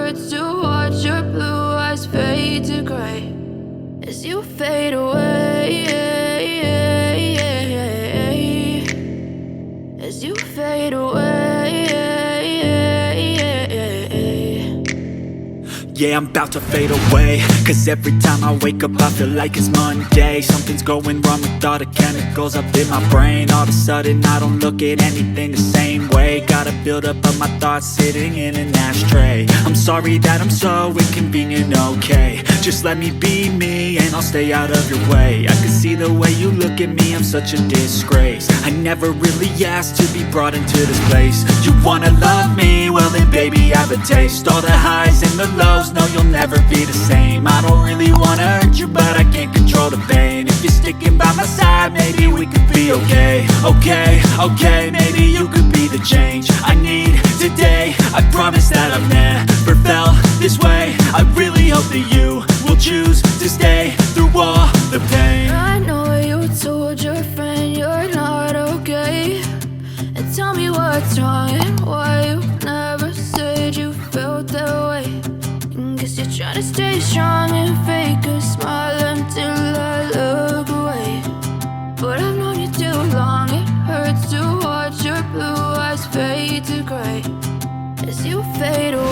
hurts to watch your blue eyes fade to gray as you fade away, as you fade away. Yeah, I'm about to fade away, cause every time I wake up I feel like it's Monday. Something's going wrong with all the chemicals up in my brain. All of a sudden I don't look at anything the same way. Got a build-up of my thoughts sitting in an ashtray. I'm sorry that I'm so inconvenient, okay. Just let me be me and I'll stay out of your way. I can see the way you look at me, I'm such a disgrace. I never really asked to be brought into this place. You wanna love me? Well then baby I have a taste. All the highs and the lows, no you'll never be the same. I don't really wanna hurt you but I can't control the pain. If you're sticking by my side maybe we could be okay. Okay, maybe you could be the change I need today. I promise that I've never felt this way. I really hope that you will choose to stay through all the pain. I know you told your friend you're not okay, and tell me what's wrong and why you never said you felt that way. Guess you're trying to stay strong and fake a smile until I look away. But I've known you too long, it hurts to watch your blue eyes fade to gray as you fade away.